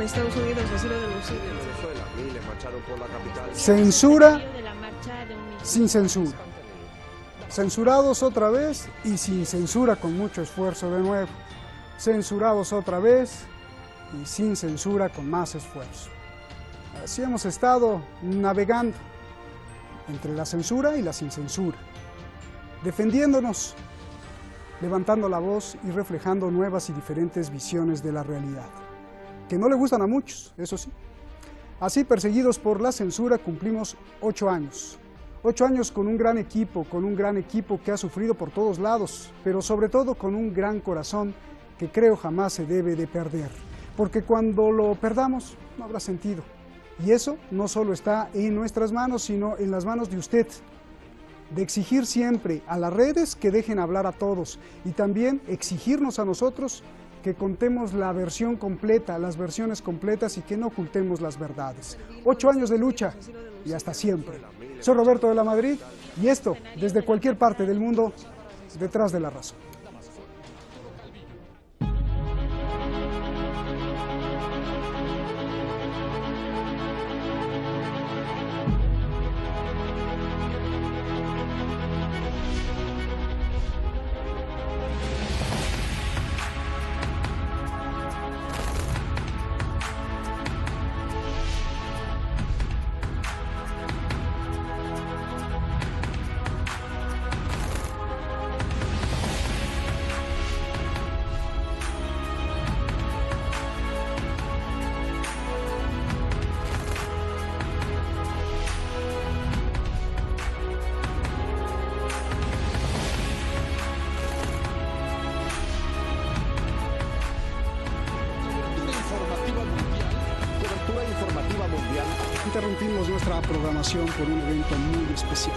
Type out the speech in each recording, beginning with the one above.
en Estados Unidos, así lo denuncié. Censura sin censura. Censurados otra vez y sin censura con mucho esfuerzo de nuevo. Censurados otra vez y sin censura con más esfuerzo. Así hemos estado navegando entre la censura y la sin censura, defendiéndonos, levantando la voz y reflejando nuevas y diferentes visiones de la realidad, que no le gustan a muchos, eso sí. Así, perseguidos por la censura, cumplimos 8 años. 8 años con un gran equipo que ha sufrido por todos lados, pero sobre todo con un gran corazón que creo jamás se debe de perder, porque cuando lo perdamos no habrá sentido. Y eso no solo está en nuestras manos, sino en las manos de usted, de exigir siempre a las redes que dejen hablar a todos y también exigirnos a nosotros que contemos la versión completa, las versiones completas y que no ocultemos las verdades. 8 años de lucha y hasta siempre. Soy Roberto de la Madrid y esto, desde cualquier parte del mundo, Detrás de la Razón. Interrumpimos nuestra programación por un evento muy especial.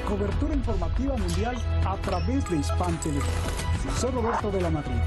Cobertura informativa mundial a través de Hispan Televisión. Soy Roberto de la Madrid.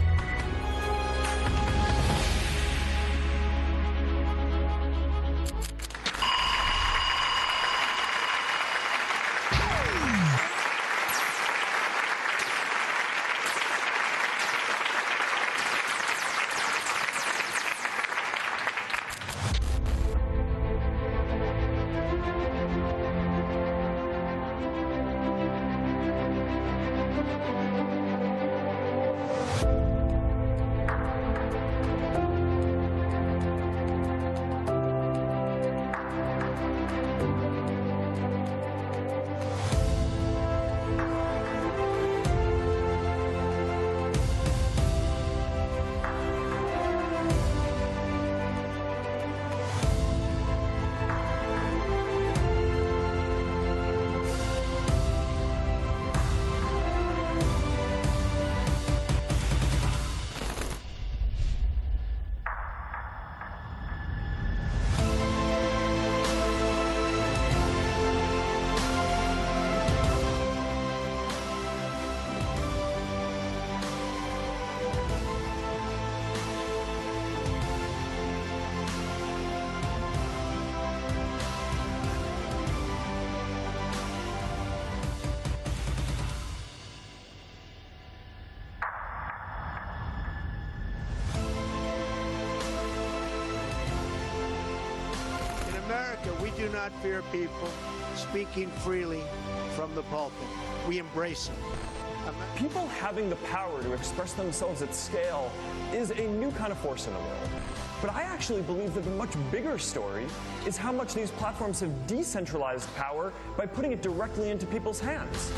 We do not fear people speaking freely from the pulpit. We embrace them. People having the power to express themselves at scale is a new kind of force in the world. But I actually believe that the much bigger story is how much these platforms have decentralized power by putting it directly into people's hands.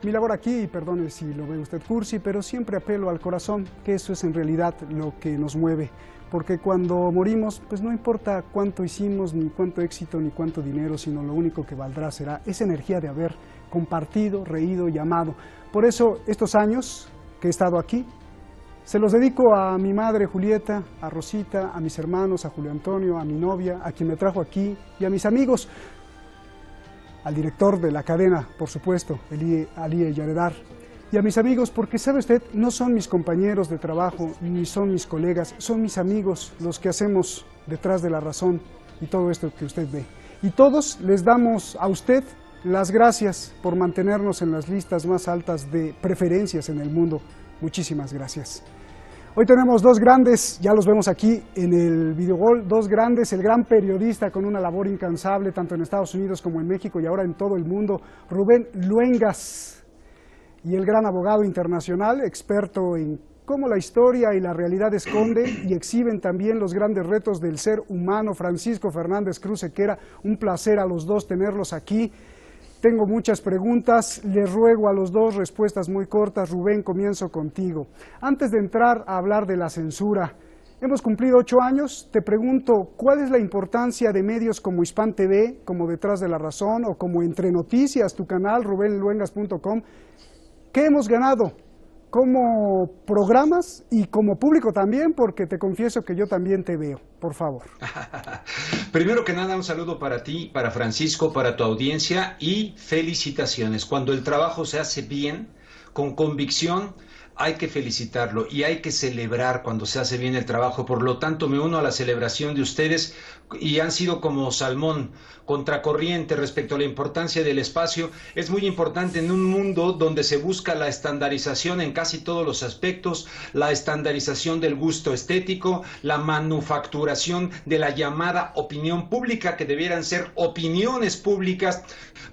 Mi labor aquí, y perdone si lo ve usted cursi, pero siempre apelo al corazón, que eso es en realidad lo que nos mueve. Porque cuando morimos, pues no importa cuánto hicimos, ni cuánto éxito, ni cuánto dinero, sino lo único que valdrá será esa energía de haber compartido, reído y amado. Por eso, estos años que he estado aquí, Se los dedico a mi madre Julieta, a Rosita, a mis hermanos, a Julio Antonio, a mi novia, a quien me trajo aquí y a mis amigos, al director de la cadena, por supuesto, Ali Yaredar, y a mis amigos, porque sabe usted, no son mis compañeros de trabajo, ni son mis colegas, son mis amigos los que hacemos Detrás de la Razón y todo esto que usted ve. Y todos les damos a usted las gracias por mantenernos en las listas más altas de preferencias en el mundo. Muchísimas gracias. Hoy tenemos dos grandes, ya los vemos aquí en el videogol, dos grandes, el gran periodista con una labor incansable tanto en Estados Unidos como en México y ahora en todo el mundo, Rubén Luengas, y el gran abogado internacional, experto en cómo la historia y la realidad esconden y exhiben también los grandes retos del ser humano, Francisco Fernández Cruz Sequera. Un placer a los dos tenerlos aquí. Tengo muchas preguntas, les ruego a los dos respuestas muy cortas. Rubén, comienzo contigo. Antes de entrar a hablar de la censura, hemos cumplido 8 años, te pregunto, ¿cuál es la importancia de medios como Hispan TV, como Detrás de la Razón o como Entre Noticias, tu canal, rubenluengas.com? ¿Qué hemos ganado como programas y como público también? Porque te confieso que yo también te veo, por favor. Primero que nada, un saludo para ti, para Francisco, para tu audiencia y felicitaciones. Cuando el trabajo se hace bien, con convicción, hay que felicitarlo y hay que celebrar cuando se hace bien el trabajo. Por lo tanto, me uno a la celebración de ustedes y han sido como salmón contracorriente respecto a la importancia del espacio. Es muy importante en un mundo donde se busca la estandarización en casi todos los aspectos, la estandarización del gusto estético, la manufacturación de la llamada opinión pública, que debieran ser opiniones públicas.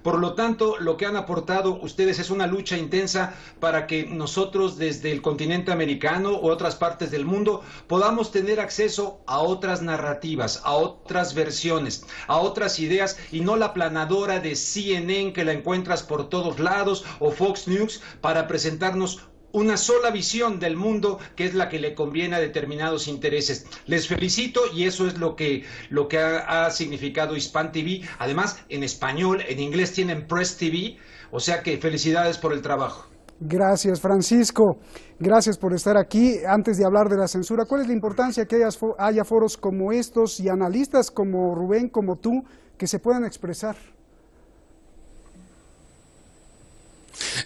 Por lo tanto, lo que han aportado ustedes es una lucha intensa para que nosotros desde el continente americano u otras partes del mundo podamos tener acceso a otras narrativas, a otras versiones, a otras ideas, y no la planadora de CNN que la encuentras por todos lados o Fox News para presentarnos una sola visión del mundo que es la que le conviene a determinados intereses. Les felicito y eso es lo que ha significado Hispan TV. Además, en español, en inglés tienen Press TV, o sea que felicidades por el trabajo. Gracias, Francisco. Gracias por estar aquí. Antes de hablar de la censura, ¿cuál es la importancia que haya foros como estos y analistas como Rubén, como tú, que se puedan expresar?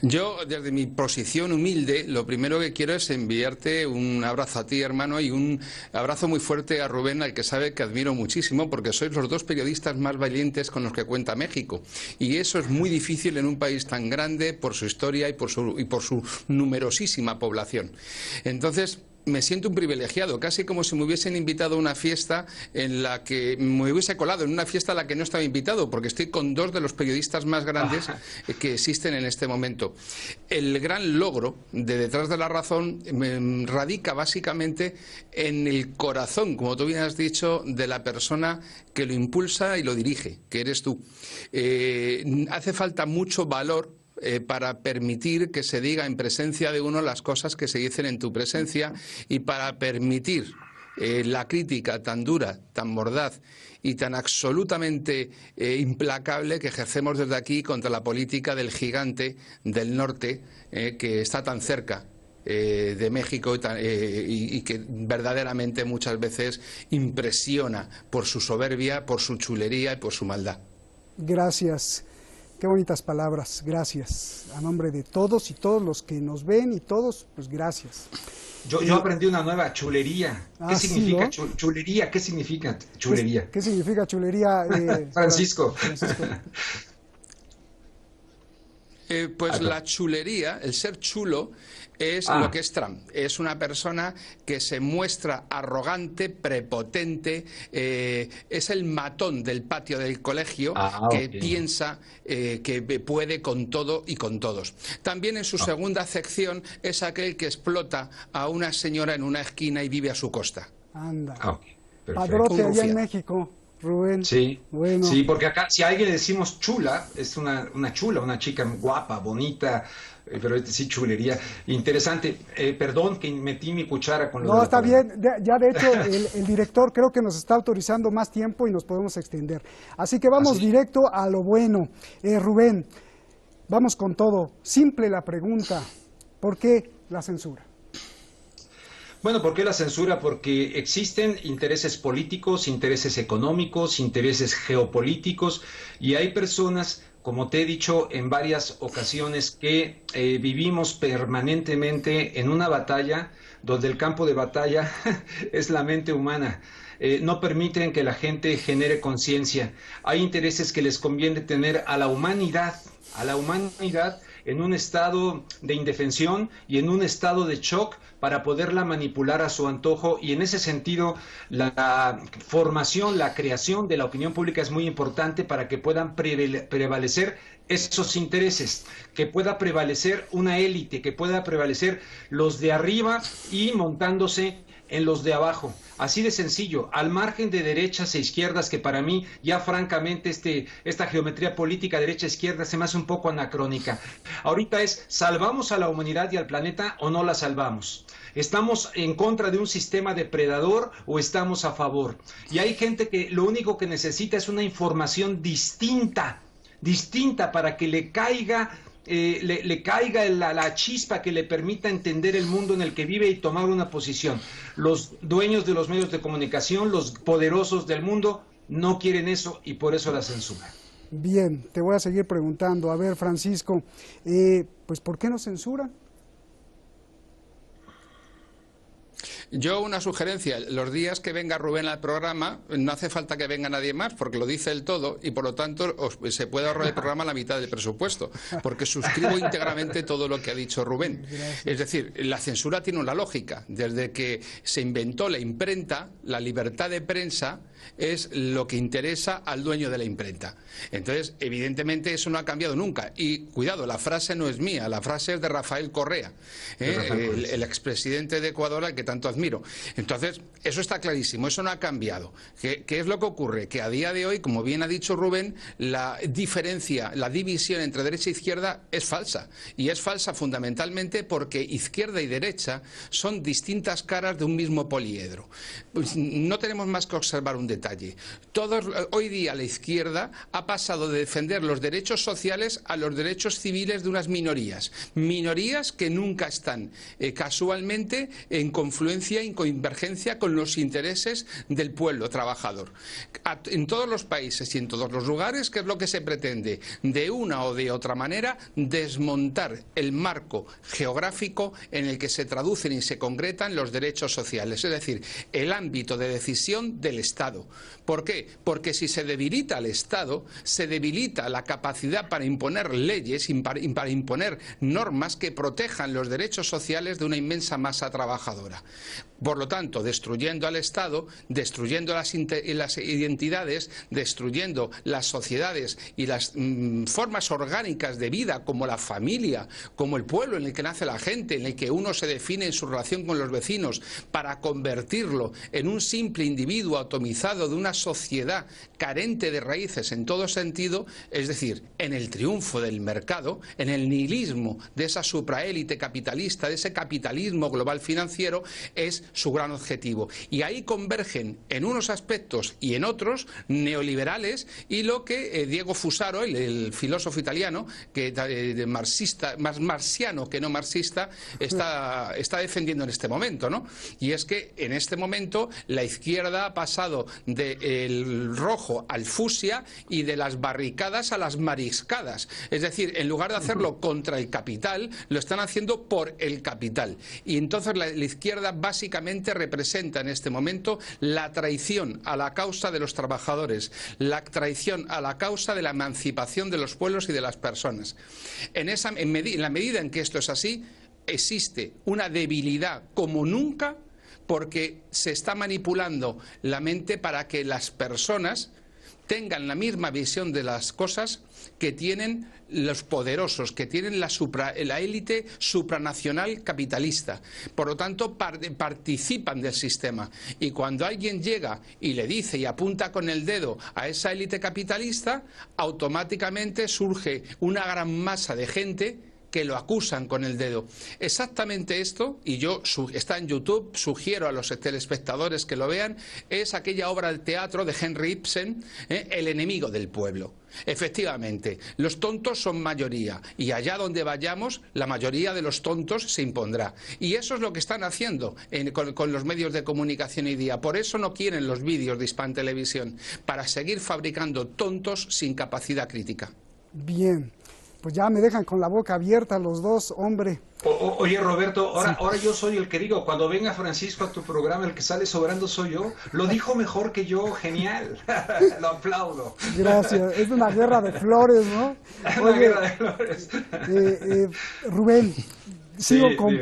Yo, desde mi posición humilde, lo primero que quiero es enviarte un abrazo a ti, hermano, y un abrazo muy fuerte a Rubén, al que sabe que admiro muchísimo, porque sois los dos periodistas más valientes con los que cuenta México. Y eso es muy difícil en un país tan grande por su historia y por su numerosísima población. Entonces, me siento un privilegiado, casi como si me hubiesen invitado a una fiesta en la que me hubiese colado, en una fiesta a la que no estaba invitado, porque estoy con dos de los periodistas más grandes que existen en este momento. El gran logro de Detrás de la Razón radica básicamente en el corazón, como tú bien has dicho, de la persona que lo impulsa y lo dirige, que eres tú. Hace falta mucho valor para permitir que se diga en presencia de uno las cosas que se dicen en tu presencia y para permitir la crítica tan dura, tan mordaz y tan absolutamente implacable que ejercemos desde aquí contra la política del gigante del norte que está tan cerca de México y que verdaderamente muchas veces impresiona por su soberbia, por su chulería y por su maldad. Gracias. Qué bonitas palabras, gracias. A nombre de todos y todos los que nos ven y todos, pues gracias. Yo aprendí una nueva, chulería. ¿Qué significa ¿sí, no? chulería? ¿Qué significa chulería? ¿Qué significa chulería? Francisco. Pues la chulería, el ser chulo, es lo que es Trump. Es una persona que se muestra arrogante, prepotente, es el matón del patio del colegio que piensa que puede con todo y con todos. También en su segunda acepción es aquel que explota a una señora en una esquina y vive a su costa. Anda. Padrote allá en México. Rubén. Sí, bueno. Sí, porque acá si a alguien le decimos chula, es una chula, una chica guapa, bonita, pero sí chulería. Interesante. Perdón que metí mi cuchara con lo No, está bien. Ya de hecho el director creo que nos está autorizando más tiempo y nos podemos extender. Así que vamos directo a lo bueno. Rubén, vamos con todo. Simple la pregunta. ¿Por qué la censura? Bueno, ¿por qué la censura? Porque existen intereses políticos, intereses económicos, intereses geopolíticos, y hay personas, como te he dicho en varias ocasiones, que vivimos permanentemente en una batalla donde el campo de batalla es la mente humana. No permiten que la gente genere conciencia. Hay intereses que les conviene tener a la humanidad en un estado de indefensión y en un estado de shock para poderla manipular a su antojo, y en ese sentido la formación, la creación de la opinión pública es muy importante para que puedan prevalecer esos intereses, que pueda prevalecer una élite, que pueda prevalecer los de arriba y montándose en los de abajo. Así de sencillo, al margen de derechas e izquierdas, que para mí ya francamente esta geometría política derecha-izquierda se me hace un poco anacrónica. Ahorita es, ¿salvamos a la humanidad y al planeta o no la salvamos? ¿Estamos en contra de un sistema depredador o estamos a favor? Y hay gente que lo único que necesita es una información distinta para que le caiga la chispa que le permita entender el mundo en el que vive y tomar una posición. Los dueños de los medios de comunicación, los poderosos del mundo, no quieren eso y por eso la censura. Bien, te voy a seguir preguntando. A ver, Francisco, pues ¿por qué nos censuran? Yo una sugerencia, los días que venga Rubén al programa no hace falta que venga nadie más porque lo dice él todo y por lo tanto se puede ahorrar el programa a la mitad del presupuesto porque suscribo íntegramente todo lo que ha dicho Rubén. Gracias. Es decir, la censura tiene una lógica. Desde que se inventó la imprenta, la libertad de prensa es lo que interesa al dueño de la imprenta. Entonces, evidentemente eso no ha cambiado nunca. Y cuidado, la frase no es mía, la frase es de Rafael Correa, el expresidente de Ecuador al que tanto admiro. Entonces, eso está clarísimo, eso no ha cambiado. ¿Qué es lo que ocurre? Que a día de hoy, como bien ha dicho Rubén, la diferencia, la división entre derecha e izquierda es falsa. Y es falsa fundamentalmente porque izquierda y derecha son distintas caras de un mismo poliedro. Pues no tenemos más que observar un detalle. Hoy día la izquierda ha pasado de defender los derechos sociales a los derechos civiles de unas minorías. Minorías que nunca están casualmente en confluencia y en convergencia con los intereses del pueblo trabajador. En todos los países y en todos los lugares, ¿qué es lo que se pretende? De una o de otra manera, desmontar el marco geográfico en el que se traducen y se concretan los derechos sociales, es decir, el ámbito de decisión del Estado. ¿Por qué? Porque si se debilita el Estado, se debilita la capacidad para imponer leyes, para imponer normas que protejan los derechos sociales de una inmensa masa trabajadora. Por lo tanto, destruyendo al Estado, destruyendo las identidades, destruyendo las sociedades y las formas orgánicas de vida, como la familia, como el pueblo en el que nace la gente, en el que uno se define en su relación con los vecinos, para convertirlo en un simple individuo atomizado de una sociedad carente de raíces en todo sentido, es decir, en el triunfo del mercado, en el nihilismo de esa supraélite capitalista, de ese capitalismo global financiero, es su gran objetivo. Y ahí convergen en unos aspectos y en otros neoliberales y lo que Diego Fusaro, el filósofo italiano, que marxista, más marxiano que no marxista, está defendiendo en este momento, ¿no? Y es que en este momento la izquierda ha pasado del rojo al fucsia y de las barricadas a las mariscadas. Es decir, en lugar de hacerlo contra el capital, lo están haciendo por el capital. Y entonces la izquierda básicamente representa en este momento la traición a la causa de los trabajadores, la traición a la causa de la emancipación de los pueblos y de las personas. En la medida en que esto es así, existe una debilidad como nunca, porque se está manipulando la mente para que las personas tengan la misma visión de las cosas que tienen los poderosos, que tienen la élite supranacional capitalista. Por lo tanto, participan del sistema. Y cuando alguien llega y le dice y apunta con el dedo a esa élite capitalista, automáticamente surge una gran masa de gente que lo acusan con el dedo. Exactamente esto, y está en YouTube, sugiero a los telespectadores que lo vean, es aquella obra de teatro de Henry Ibsen, El enemigo del pueblo. Efectivamente, los tontos son mayoría y allá donde vayamos la mayoría de los tontos se impondrá. Y eso es lo que están haciendo con los medios de comunicación hoy día. Por eso no quieren los vídeos de Hispan Televisión, para seguir fabricando tontos sin capacidad crítica. Bien, pues ya me dejan con la boca abierta los dos, hombre. Oye, Roberto, ahora yo soy el que digo, cuando venga Francisco a tu programa, el que sale sobrando soy yo. Lo dijo mejor que yo, genial. Lo aplaudo. Gracias, es una guerra de flores, ¿no? Oye, una guerra de flores. Rubén, sigo Sí, con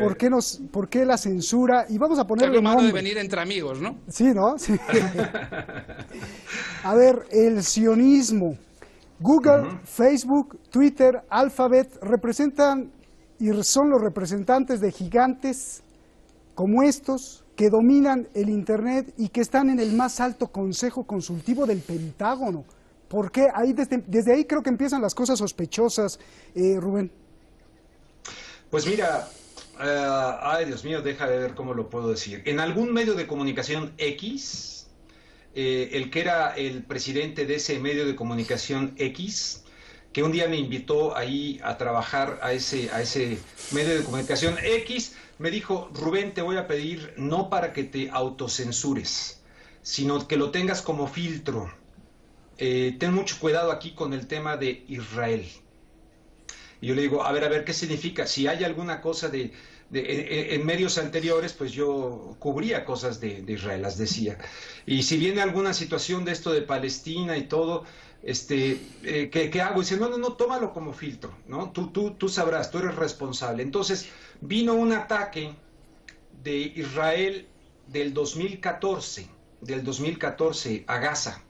por qué la censura, y vamos a ponerle Es lo malo de nombre. venir entre amigos, ¿no? Sí, ¿no? Sí. A ver, el sionismo. Google, Facebook, Twitter, Alphabet representan y son los representantes de gigantes como estos que dominan el Internet y que están en el más alto consejo consultivo del Pentágono. ¿Por qué? Ahí desde ahí creo que empiezan las cosas sospechosas, Rubén. Pues mira, ay Dios mío, deja de ver cómo lo puedo decir. En algún medio de comunicación X, el que era el presidente de ese medio de comunicación X, que un día me invitó ahí a trabajar a ese medio de comunicación X, me dijo: Rubén, te voy a pedir no para que te autocensures, sino que lo tengas como filtro. Ten mucho cuidado aquí con el tema de Israel. Y yo le digo, a ver, ¿qué significa? Si hay alguna cosa en medios anteriores, pues yo cubría cosas de Israel, las decía. Y si viene alguna situación de esto de Palestina y todo, ¿qué hago? Y dice, no, tómalo como filtro, ¿no? Tú sabrás, tú eres responsable. Entonces, vino un ataque de Israel del 2014 a Gaza.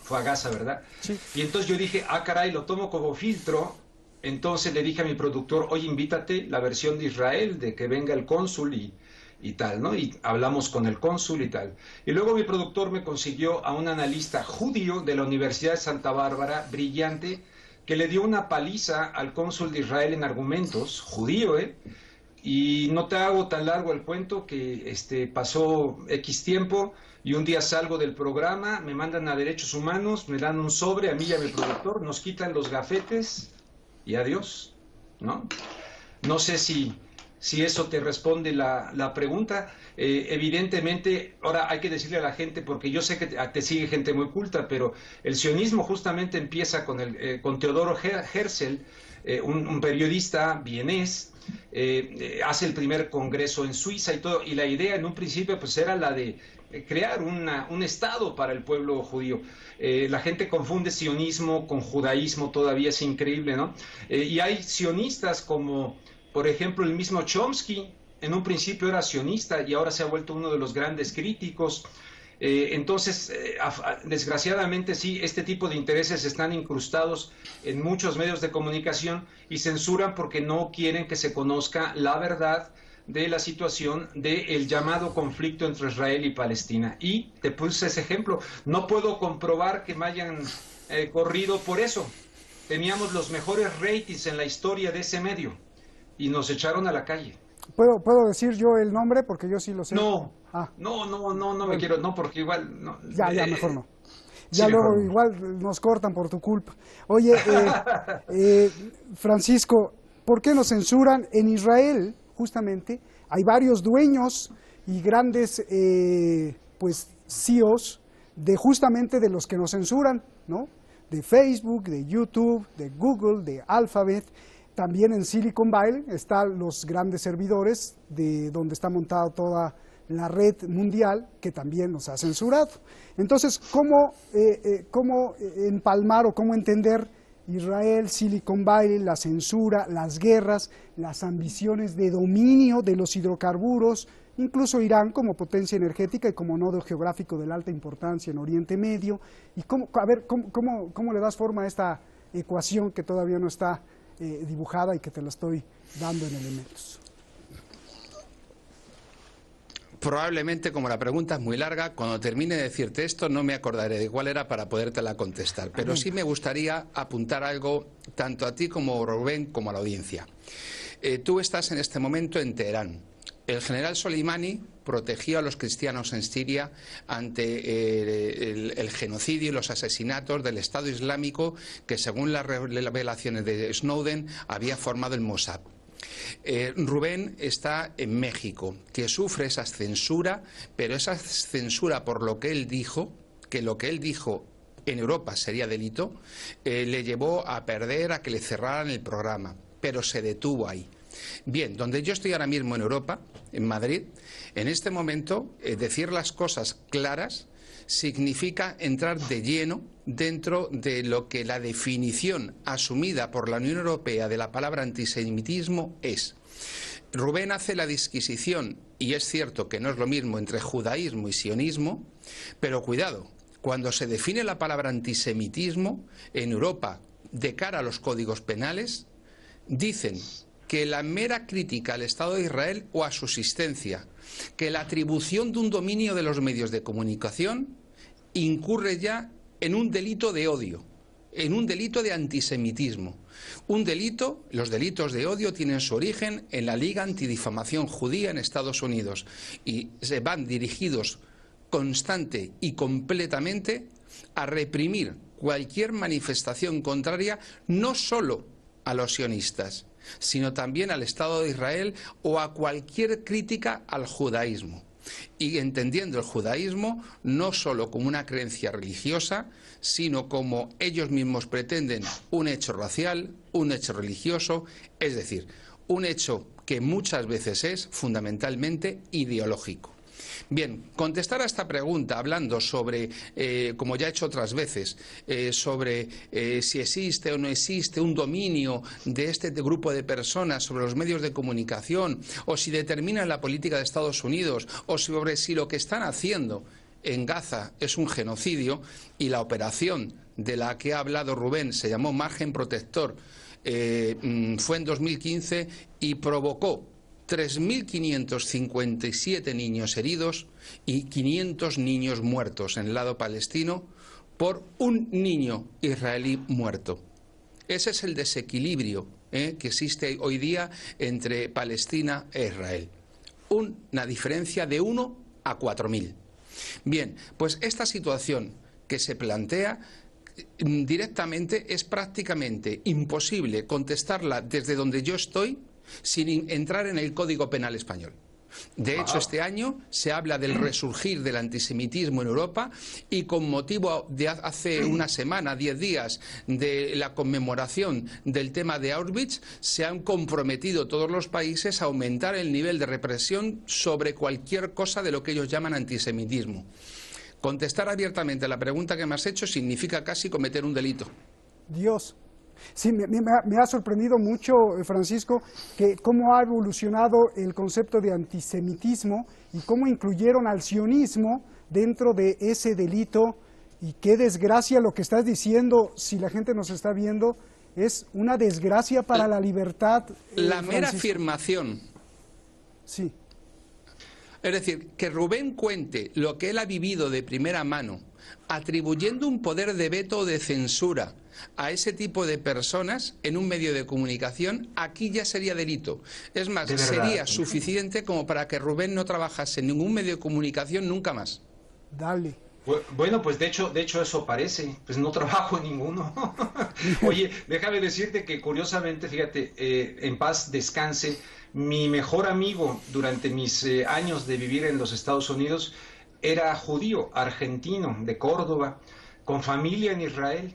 Fue a Gaza, ¿verdad? Sí. Y entonces yo dije, caray, lo tomo como filtro. Entonces le dije a mi productor, oye, invítate la versión de Israel, de que venga el cónsul y tal, ¿no? Y hablamos con el cónsul y tal. Y luego mi productor me consiguió a un analista judío de la Universidad de Santa Bárbara, brillante, que le dio una paliza al cónsul de Israel en argumentos, judío, Y no te hago tan largo el cuento que pasó X tiempo y un día salgo del programa, me mandan a Derechos Humanos, me dan un sobre a mí y a mi productor, nos quitan los gafetes y adiós, ¿no? No sé si eso te responde la pregunta. Evidentemente, ahora hay que decirle a la gente, porque yo sé que te sigue gente muy culta, pero el sionismo justamente empieza con Teodoro Herzl, un periodista vienés, hace el primer congreso en Suiza y todo, y la idea en un principio pues era la de crear un estado para el pueblo judío. La gente confunde sionismo con judaísmo, todavía es increíble, ¿no? Y hay sionistas como, por ejemplo, el mismo Chomsky, en un principio era sionista y ahora se ha vuelto uno de los grandes críticos. Entonces, desgraciadamente sí, este tipo de intereses están incrustados en muchos medios de comunicación y censuran porque no quieren que se conozca la verdad de la situación del llamado conflicto entre Israel y Palestina. Y te puse ese ejemplo. No puedo comprobar que me hayan corrido por eso. Teníamos los mejores ratings en la historia de ese medio y nos echaron a la calle. ¿Puedo decir yo el nombre? Porque yo sí lo sé. No, bueno. me quiero, no, porque igual... No, ya, mejor no. Ya sí, luego mejor. Igual nos cortan por tu culpa. Oye, Francisco, ¿por qué nos censuran? En Israel, justamente, hay varios dueños y grandes, CEOs justamente de los que nos censuran, ¿no? De Facebook, de YouTube, de Google, de Alphabet. También en Silicon Valley están los grandes servidores de donde está montada toda la red mundial, que también nos ha censurado. Entonces, ¿cómo empalmar o cómo entender Israel, Silicon Valley, la censura, las guerras, las ambiciones de dominio de los hidrocarburos, incluso Irán como potencia energética y como nodo geográfico de la alta importancia en Oriente Medio? Y ¿cómo le das forma a esta ecuación que todavía no está dibujada y que te la estoy dando en elementos? Probablemente, como la pregunta es muy larga, cuando termine de decirte esto no me acordaré de cuál era para podértela contestar, pero sí me gustaría apuntar algo tanto a ti como a Rubén como a la audiencia. Tú estás en este momento en Teherán. El general Soleimani protegió a los cristianos en Siria ante el genocidio y los asesinatos del Estado Islámico que, según las revelaciones de Snowden, había formado el Mossad. Rubén está en México, que sufre esa censura, pero esa censura por lo que él dijo, que lo que él dijo en Europa sería delito, le llevó a perder, a que le cerraran el programa, pero se detuvo ahí. Bien, donde yo estoy ahora mismo en Europa, en Madrid, en este momento, decir las cosas claras significa entrar de lleno dentro de lo que la definición asumida por la Unión Europea de la palabra antisemitismo es. Rubén hace la disquisición, y es cierto que no es lo mismo entre judaísmo y sionismo, pero cuidado, cuando se define la palabra antisemitismo en Europa de cara a los códigos penales, dicen que la mera crítica al Estado de Israel o a su existencia, que la atribución de un dominio de los medios de comunicación incurre ya en un delito de odio, en un delito de antisemitismo. Un delito, los delitos de odio tienen su origen en la Liga Antidifamación Judía en Estados Unidos y se van dirigidos constante y completamente a reprimir cualquier manifestación contraria no solo a los sionistas, sino también al Estado de Israel o a cualquier crítica al judaísmo. Y entendiendo el judaísmo no solo como una creencia religiosa, sino como ellos mismos pretenden un hecho racial, un hecho religioso, es decir, un hecho que muchas veces es fundamentalmente ideológico. Bien, contestar a esta pregunta hablando sobre, como ya he hecho otras veces, sobre si existe o no existe un dominio de este grupo de personas sobre los medios de comunicación, o si determinan la política de Estados Unidos, o sobre si lo que están haciendo en Gaza es un genocidio, y la operación de la que ha hablado Rubén se llamó Margen Protector, fue en 2015 y provocó 3.557 niños heridos y 500 niños muertos en el lado palestino por un niño israelí muerto. Ese es el desequilibrio que existe hoy día entre Palestina e Israel. Una diferencia de 1 a 4.000. Bien, pues esta situación que se plantea directamente es prácticamente imposible contestarla desde donde yo estoy sin entrar en el Código Penal español. De hecho, este año se habla del resurgir del antisemitismo en Europa y con motivo de hace una semana, 10 días, de la conmemoración del tema de Auschwitz, se han comprometido todos los países a aumentar el nivel de represión sobre cualquier cosa de lo que ellos llaman antisemitismo. Contestar abiertamente a la pregunta que me has hecho significa casi cometer un delito. Dios. Sí, me ha sorprendido mucho, Francisco, que cómo ha evolucionado el concepto de antisemitismo y cómo incluyeron al sionismo dentro de ese delito. Y qué desgracia lo que estás diciendo, si la gente nos está viendo, es una desgracia para la libertad. La mera afirmación. Sí. Es decir, que Rubén cuente lo que él ha vivido de primera mano, atribuyendo un poder de veto o de censura a ese tipo de personas en un medio de comunicación, aquí ya sería delito. Es más, sería suficiente como para que Rubén no trabajase en ningún medio de comunicación nunca más. Dale. Bueno, pues de hecho eso parece, pues no trabajo en ninguno. Oye, déjame decirte que curiosamente, fíjate, en paz descanse, mi mejor amigo durante mis años de vivir en los Estados Unidos era judío, argentino, de Córdoba, con familia en Israel.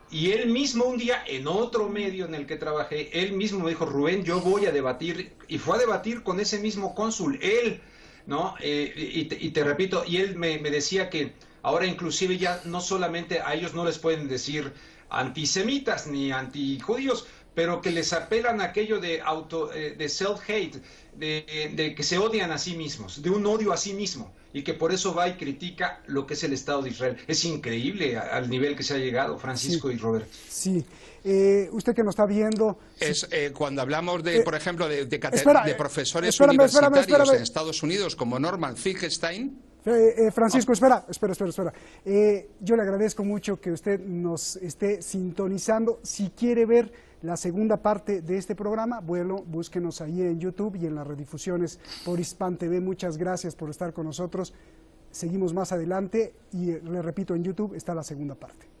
Y él mismo un día, en otro medio en el que trabajé, él mismo me dijo, Rubén, yo voy a debatir, y fue a debatir con ese mismo cónsul, él, ¿no? Y te repito, y él me decía que ahora inclusive ya no solamente a ellos no les pueden decir antisemitas ni antijudíos, pero que les apelan a aquello de self-hate, de que se odian a sí mismos, de un odio a sí mismo, y que por eso va y critica lo que es el Estado de Israel. Es increíble al nivel que se ha llegado, Francisco y Robert. Sí. Usted que nos está viendo... Cuando hablamos, por ejemplo, de profesores universitarios en Estados Unidos como Norman Finkelstein... Francisco, espera. Yo le agradezco mucho que usted nos esté sintonizando. Si quiere ver la segunda parte de este programa. Bueno, búsquenos ahí en YouTube y en las redifusiones por Hispan TV. Muchas gracias por estar con nosotros. Seguimos más adelante y le repito, en YouTube está la segunda parte.